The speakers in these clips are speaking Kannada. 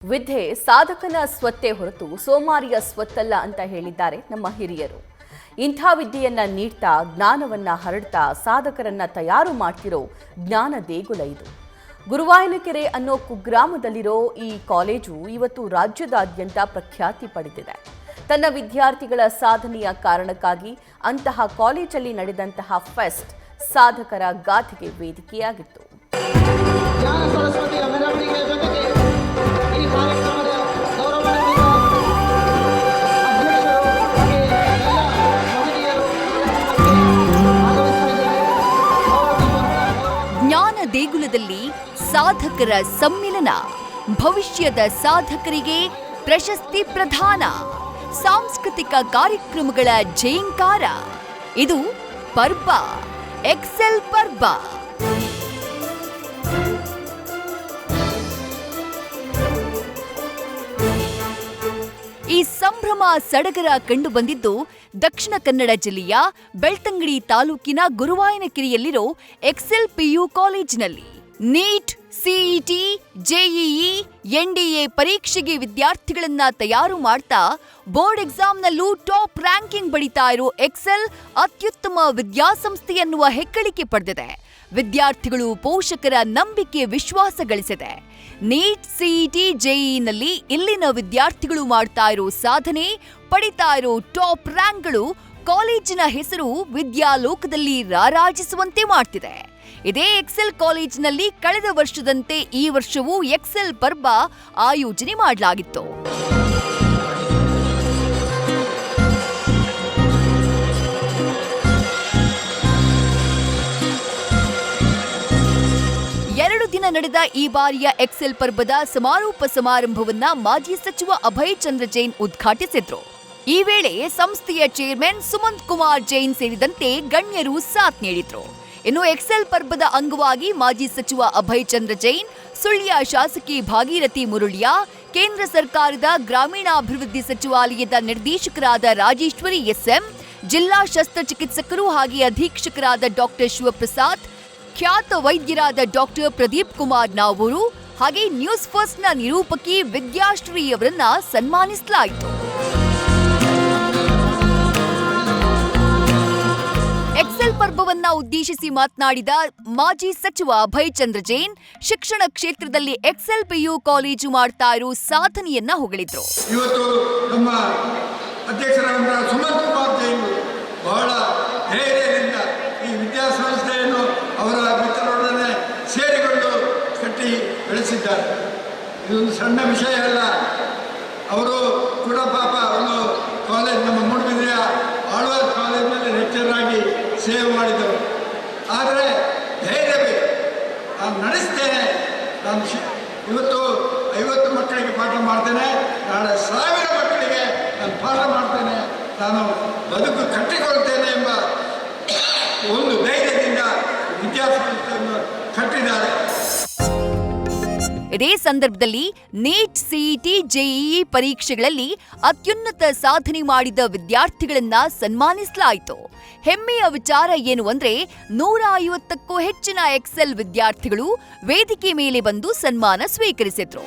ವಿದ್ಯೆ ಸಾಧಕನ ಸ್ವತ್ತೇ ಹೊರತು ಸೋಮಾರಿಯ ಸ್ವತ್ತಲ್ಲ ಅಂತ ಹೇಳಿದ್ದಾರೆ ನಮ್ಮ ಹಿರಿಯರು. ಇಂಥ ವಿದ್ಯೆಯನ್ನ ನೀಡ್ತಾ ಜ್ಞಾನವನ್ನ ಹರಡ್ತಾ ಸಾಧಕರನ್ನ ತಯಾರು ಮಾಡ್ತಿರೋ ಜ್ಞಾನ ದೇಗುಲ ಇದು. ಗುರುವಾಯನಕೆರೆ ಅನ್ನೋ ಕುಗ್ರಾಮದಲ್ಲಿರೋ ಈ ಕಾಲೇಜು ಇವತ್ತು ರಾಜ್ಯದಾದ್ಯಂತ ಪ್ರಖ್ಯಾತಿ ಪಡೆದಿದೆ. ತನ್ನ ವಿದ್ಯಾರ್ಥಿಗಳ ಸಾಧನೆಯ ಕಾರಣಕ್ಕಾಗಿ ಅಂತಹ ಕಾಲೇಜಲ್ಲಿ ನಡೆದಂತಹ ಫೆಸ್ಟ್ ಸಾಧಕರ ಗಾಥೆಗೆ ವೇದಿಕೆಯಾಗಿತ್ತು. ಜ್ಞಾನ ದೇಗುಲದಲ್ಲಿ ಸಾಧಕರ ಸಮ್ಮಿಲನ, ಭವಿಷ್ಯದ ಸಾಧಕರಿಗೆ ಪ್ರಶಸ್ತಿ ಪ್ರದಾನ, ಸಾಂಸ್ಕೃತಿಕ ಕಾರ್ಯಕ್ರಮಗಳ ಝೇಂಕಾರ. ಇದು ಪರ್ಬ, ಎಕ್ಸೆಲ್ ಪರ್ಬ. ಈ ಸಂಭ್ರಮ ಸಡಗರ ಕಂಡು ಬಂದಿದ್ದು ದಕ್ಷಿಣ ಕನ್ನಡ ಜಿಲ್ಲೆಯ ಬೆಳ್ತಂಗಡಿ ತಾಲೂಕಿನ ಗುರುವಾಯನಕೆರೆಯಲ್ಲಿರೋ ಎಕ್ಸೆಲ್ ಪಿಯು ಕಾಲೇಜಿನಲ್ಲಿ. ನೀಟ್, ಸಿಇಟಿ, ಜೆಇಇ, ಎನ್ಡಿಎ ಪರೀಕ್ಷೆಗೆ ವಿದ್ಯಾರ್ಥಿಗಳನ್ನ ತಯಾರು ಮಾಡ್ತಾ ಬೋರ್ಡ್ ಎಕ್ಸಾಮ್ನಲ್ಲೂ ಟಾಪ್ ರ್ಯಾಂಕಿಂಗ್ ಬಡಿತಾ ಇರೋ ಎಕ್ಸೆಲ್ ಅತ್ಯುತ್ತಮ ವಿದ್ಯಾಸಂಸ್ಥೆ ಎನ್ನುವ ಹೆಗ್ಗಳಿಕೆ ಪಡೆದಿದೆ. ವಿದ್ಯಾರ್ಥಿಗಳು ಪೋಷಕರ ನಂಬಿಕೆ ವಿಶ್ವಾಸ ಗಳಿಸಿದೆ. ನೀಟ್, ಸಿಇಟಿ, ಜೆಇಇನಲ್ಲಿ ಇಲ್ಲಿನ ವಿದ್ಯಾರ್ಥಿಗಳು ಮಾಡ್ತಾ ಇರೋ ಸಾಧನೆ, ಪಡಿತಾ ಇರೋ ಟಾಪ್ ರ್ಯಾಂಕ್ಗಳು ಕಾಲೇಜಿನ ಹೆಸರು ವಿದ್ಯಾಲೋಕದಲ್ಲಿ ರಾರಾಜಿಸುವಂತೆ ಮಾಡ್ತಿದೆ. ಇದೇ ಎಕ್ಸೆಲ್ ಕಾಲೇಜಿನಲ್ಲಿ ಕಳೆದ ವರ್ಷದಂತೆ ಈ ವರ್ಷವೂ ಎಕ್ಸೆಲ್ ಪರ್ಬ ಆಯೋಜನೆ ಮಾಡಲಾಗಿತ್ತು. ದಿನ ನಡೆದ ಈ ಬಾರಿಯ ಎಕ್ಸೆಲ್ ಪರ್ಬದ ಸಮಾರೋಪ ಸಮಾರಂಭವನ್ನ ಮಾಜಿ ಸಚಿವ ಅಭಯ್ ಚಂದ್ರ ಜೈನ್ ಉದ್ಘಾಟಿಸಿದ್ರು. ಈ ವೇಳೆ ಸಂಸ್ಥೆಯ ಚೇರ್ಮನ್ ಸುಮಂತ್ ಕುಮಾರ್ ಜೈನ್ ಸೇರಿದಂತೆ ಗಣ್ಯರು ಸಾಥ್ ನೀಡಿದ್ರು. ಇನ್ನು ಎಕ್ಸೆಲ್ ಪರ್ಬದ ಅಂಗವಾಗಿ ಮಾಜಿ ಸಚಿವ ಅಭಯ್ ಚಂದ್ರ ಜೈನ್, ಸುಳ್ಯ ಶಾಸಕಿ ಭಾಗೀರಥಿ ಮುರುಳಿಯಾ, ಕೇಂದ್ರ ಸರ್ಕಾರದ ಗ್ರಾಮೀಣಾಭಿವೃದ್ಧಿ ಸಚಿವಾಲಯದ ನಿರ್ದೇಶಕರಾದ ರಾಜೇಶ್ವರಿ ಎಸ್ಎಂ, ಜಿಲ್ಲಾ ಶಸ್ತ್ರಚಿಕಿತ್ಸಕರು ಹಾಗೆ ಅಧೀಕ್ಷಕರಾದ ಡಾಕ್ಟರ್ ಶಿವಪ್ರಸಾದ್, ಖ್ಯಾತ ವೈದ್ಯರಾದ ಡಾಕ್ಟರ್ ಪ್ರದೀಪ್ ಕುಮಾರ್ ನಾವೂರು ಹಾಗೆ ನ್ಯೂಸ್ ಫಸ್ಟ್ನ ನಿರೂಪಕಿ ವಿದ್ಯಾಶ್ರೀ ಅವರನ್ನ ಸನ್ಮಾನಿಸಲಾಯಿತು. ಎಕ್ಸೆಲ್ ಪರ್ಬವನ್ನ ಉದ್ದೇಶಿಸಿ ಮಾತನಾಡಿದ ಮಾಜಿ ಸಚಿವ ಅಭಯ್ ಚಂದ್ರ ಜೈನ್, ಶಿಕ್ಷಣ ಕ್ಷೇತ್ರದಲ್ಲಿ ಎಕ್ಸೆಲ್ ಪಿಯು ಕಾಲೇಜು ಮಾಡ್ತಾ ಇರೋ ಸಾಧನೆಯನ್ನ ಹೊಗಳಿದ್ರು. ಇವತ್ತು ನಮ್ಮ ಅಧ್ಯಕ್ಷರಾದ ಸುಮಂತ್ ಕುಮಾರ್ ಜೈನ್ ಬಹಳ ಧೈರ್ಯದಿಂದ ಈ ವಿದ್ಯಾಸಂಸ್ಥೆಯನ್ನು ಅವರ ಮಿತ್ರರೊಡನೆ ಸೇರಿಕೊಂಡು ಕಟ್ಟಿ ಬೆಳೆಸಿದ್ದಾರೆ. ಇದೊಂದು ಸಣ್ಣ ವಿಷಯ ಅಲ್ಲ. ಅವರು ಕೂಡ ಪಾಪ ಒಂದು ಕಾಲೇಜ್, ನಮ್ಮ ಮೂಡುಬಿದಿರೆಯ ಆಳ್ವಾಸ್ ಕಾಲೇಜಿನಲ್ಲಿ ಲೆಕ್ಚರ್ ಆಗಿ ಸೇವೆ ಮಾಡಿದರು. ಆದರೆ ಧೈರ್ಯ ಬೇಕು. ನಾನು ನಡೆಸ್ತೇನೆ, ನಾನು ಇವತ್ತು 50 ಮಕ್ಕಳಿಗೆ ಪಾಠ ಮಾಡ್ತೇನೆ, ನಾಳೆ 1000 ಮಕ್ಕಳಿಗೆ ನಾನು ಪಾಠ ಮಾಡ್ತೇನೆ, ನಾನು ಬದುಕು ಕಟ್ಟಿಕೊಳ್ತೇನೆ ಎಂಬ ಒಂದು ಧೈರ್ಯದಿಂದ ವಿದ್ಯಾಸಂಸ್ಥೆಯನ್ನು ಕಟ್ಟಿದ್ದಾರೆ. ಇದೇ ಸಂದರ್ಭದಲ್ಲಿ ನೀಟ್, ಸಿಇಟಿ, ಜೆಇಇ ಪರೀಕ್ಷೆಗಳಲ್ಲಿ ಅತ್ಯುನ್ನತ ಸಾಧನೆ ಮಾಡಿದ ವಿದ್ಯಾರ್ಥಿಗಳನ್ನ ಸನ್ಮಾನಿಸಲಾಯಿತು. ಹೆಮ್ಮೆಯ ವಿಚಾರ ಏನು ಅಂದ್ರೆ 150ಕ್ಕೂ ಹೆಚ್ಚಿನ ಎಕ್ಸೆಲ್ ವಿದ್ಯಾರ್ಥಿಗಳು ವೇದಿಕೆ ಮೇಲೆ ಬಂದು ಸನ್ಮಾನ ಸ್ವೀಕರಿಸಿದ್ರು.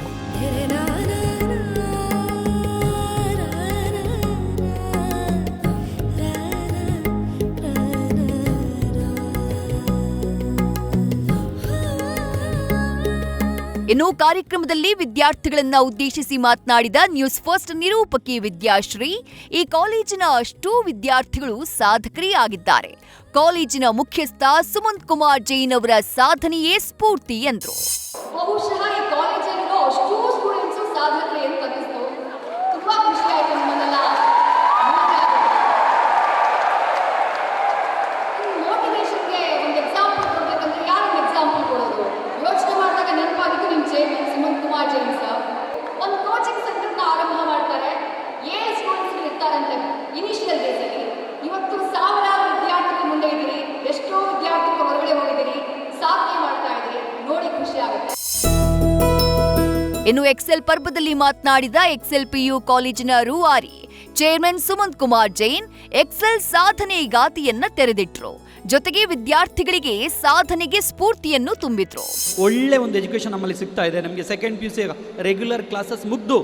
ಇನ್ನು ಕಾರ್ಯಕ್ರಮದಲ್ಲಿ ವಿದ್ಯಾರ್ಥಿಗಳನ್ನ ಉದ್ದೇಶಿಸಿ ಮಾತನಾಡಿದ ನ್ಯೂಸ್ ಫಸ್ಟ್ ನಿರೂಪಕಿ ವಿದ್ಯಾಶ್ರೀ, ಈ ಕಾಲೇಜಿನ ಅಷ್ಟೂ ವಿದ್ಯಾರ್ಥಿಗಳು ಸಾಧಕರೇ ಆಗಿದ್ದಾರೆ. ಕಾಲೇಜಿನ ಮುಖ್ಯಸ್ಥ ಸುಮಂತ್ ಕುಮಾರ್ ಜೈನ್ ಅವರ ಸಾಧನೆಯೇ ಸ್ಫೂರ್ತಿ ಎಂದರು. ಬಹುಶಃ ಈ ಕಾಲೇಜಲ್ಲಿರೋ ಅಷ್ಟೂ ಸ್ಟೂಡೆಂಟ್ಸು ಸಾಧಕರೇ ಅಂತ ಅನಿಸ್ತು. ತುಂಬಾ ಖುಷಿ ಆಯ್ತು ನಮ್ಮನ್ನೆಲ್ಲ. ಮೋಟಿವೇಶನ್ಗೆ ಒಂದು ಎಕ್ಸಾಂಪಲ್ ಕೊಡ್ಬೇಕಂದ್ರೆ ಯಾರೊಂದು ಎಕ್ಸಾಂಪಲ್ ಕೊಡೋದು? ಯೋಚನೆ ಮಾಡಿದಾಗ ನೆನಪಾಗಿತ್ತು ನಿಮ್ಮ ಚೇರ್ಮನ್ ಸುಮಂತ್ ಕುಮಾರ್ ಜೈನ್ ಸರ್. ಒಂದು ಕೋಚಿಂಗ್ ಸೆಂಟರ್ನ ಆರಂಭ ಮಾಡ್ತಾರೆ. 7 ಸ್ಟೂಡೆಂಟ್ಸ್ ಇರ್ತಾರಂತೆ ಇನಿಷಿಯಲ್ ಡೇಸಲ್ಲಿ. ಇವತ್ತು ಸಾವಿರಾರು ವಿದ್ಯಾರ್ಥಿಗಳ ಮುಂದೆ ಇದ್ದೀರಿ, ಎಷ್ಟೋ ವಿದ್ಯಾರ್ಥಿಗಳು ಹೊರಗಡೆ ಹೋಗಿದ್ದೀರಿ, ಸಾಧನೆ ಮಾಡ್ತಾ ಇದ್ದೀರಿ. ನೋಡಿ ಖುಷಿ ಆಗುತ್ತೆ. ಇನ್ನು ಎಕ್ಸೆಲ್ ಪರ್ಬದಲ್ಲಿ ಮಾತನಾಡಿದ ಎಕ್ಸೆಲ್ ಪಿಯು ಕಾಲೇಜಿನ ರೂವಾರಿ ಚೇರ್ಮನ್ ಸುಮಂತ್ ಕುಮಾರ್ ಜೈನ್ ಎಕ್ಸೆಲ್ ಸಾಧನೆ ಗಾತಿಯನ್ನ ತೆರೆದಿಟ್ರು. ಜೊತೆಗೆ ವಿದ್ಯಾರ್ಥಿಗಳಿಗೆ ಸಾಧನೆಗೆ ಸ್ಫೂರ್ತಿಯನ್ನು ತುಂಬಿದ್ರು. ಒಳ್ಳೆ ಒಂದು ಎಜುಕೇಷನ್ ನಮ್ಮಲ್ಲಿ ಸಿಗ್ತಾ ಇದೆ. ನಮಗೆ ಸೆಕೆಂಡ್ PUC ರೆಗ್ಯುಲರ್ ಕ್ಲಾಸಸ್ ಮುಗ್ದು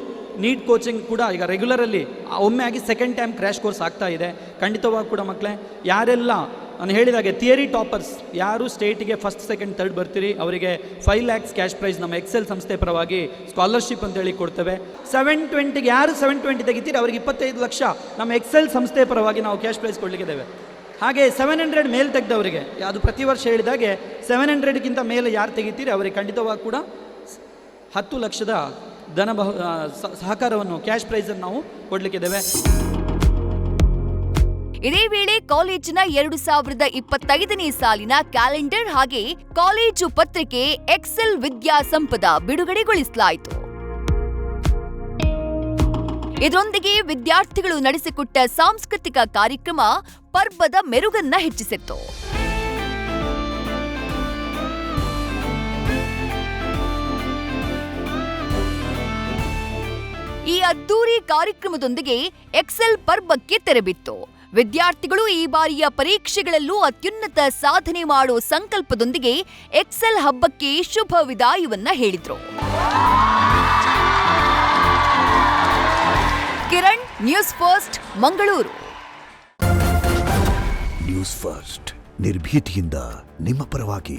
ನೀಟ್ ಕೋಚಿಂಗ್ ಕೂಡ ಈಗ ರೆಗ್ಯುಲರಲ್ಲಿ ಒಮ್ಮೆ ಆಗಿ ಸೆಕೆಂಡ್ ಟೈಮ್ ಕ್ರ್ಯಾಶ್ ಕೋರ್ಸ್ ಆಗ್ತಾ ಇದೆ. ಖಂಡಿತವಾಗಿ ಕೂಡ ಮಕ್ಕಳೇ, ಯಾರೆಲ್ಲ ನಾನು ಹೇಳಿದಾಗೆ ಥಿಯರಿ ಟಾಪರ್ಸ್ ಯಾರು ಸ್ಟೇಟಿಗೆ ಫಸ್ಟ್ ಸೆಕೆಂಡ್ ಥರ್ಡ್ ಬರ್ತೀರಿ ಅವರಿಗೆ 5 lakhs ಕ್ಯಾಶ್ ಪ್ರೈಸ್ ನಮ್ಮ ಎಕ್ಸೆಲ್ ಸಂಸ್ಥೆ ಪರವಾಗಿ ಸ್ಕಾಲರ್ಶಿಪ್ ಅಂತೇಳಿ ಕೊಡ್ತೇವೆ. 720ಗೆ ಯಾರು 720 ತೆಗಿತೀರಿ ಅವರಿಗೆ 25 ಲಕ್ಷ ನಮ್ಮ ಎಕ್ಸೆಲ್ ಸಂಸ್ಥೆ ಪರವಾಗಿ ನಾವು ಕ್ಯಾಶ್ ಪ್ರೈಸ್ ಕೊಡಲಿಕ್ಕಿದ್ದೇವೆ. ಹಾಗೆ 700 ಮೇಲೆ ತೆಗೆದವರಿಗೆ, ಅದು ಪ್ರತಿ ವರ್ಷ ಹೇಳಿದಾಗೆ 700ಗಿಂತ ಮೇಲೆ ಯಾರು ತೆಗಿತೀರಿ ಅವರಿಗೆ ಖಂಡಿತವಾಗಿ ಕೂಡ 10 ಲಕ್ಷದ ಸಹಕಾರವನ್ನು ಕ್ಯಾಶ್ ಪ್ರೈಸನ್ನು ನಾವು ಕೊಡಲಿಕ್ಕಿದ್ದೇವೆ. ಇದೇ ವೇಳೆ ಕಾಲೇಜಿನ 2025ನೇ ಸಾಲಿನ ಕ್ಯಾಲೆಂಡರ್ ಹಾಗೆ ಕಾಲೇಜು ಪತ್ರಿಕೆ ಎಕ್ಸೆಲ್ ವಿದ್ಯಾ ಸಂಪದ ಬಿಡುಗಡೆಗೊಳಿಸಲಾಯಿತು. ಇದರೊಂದಿಗೆ ವಿದ್ಯಾರ್ಥಿಗಳು ನಡೆಸಿಕೊಟ್ಟ ಸಾಂಸ್ಕೃತಿಕ ಕಾರ್ಯಕ್ರಮ ಪರ್ಬದ ಮೆರುಗನ್ನ ಹೆಚ್ಚಿಸಿತ್ತು. ಈ ಅದ್ದೂರಿ ಕಾರ್ಯಕ್ರಮದೊಂದಿಗೆ ಎಕ್ಸೆಲ್ ಪರ್ಬಕ್ಕೆ ತೆರೆಬಿತ್ತು. ವಿದ್ಯಾರ್ಥಿಗಳು ಈ ಬಾರಿಯ ಪರೀಕ್ಷೆಗಳಲ್ಲೂ ಅತ್ಯುನ್ನತ ಸಾಧನೆ ಮಾಡೋ ಸಂಕಲ್ಪದೊಂದಿಗೆ ಎಕ್ಸೆಲ್ ಹಬ್ಬಕ್ಕೆ ಶುಭ ವಿದಾಯವನ್ನ ಹೇಳಿದ್ರು. Kiran, news first, Mangaluru. News first ನಿರ್ಭೀತಿಯಿಂದ ನಿಮ್ಮ ಪರವಾಗಿ.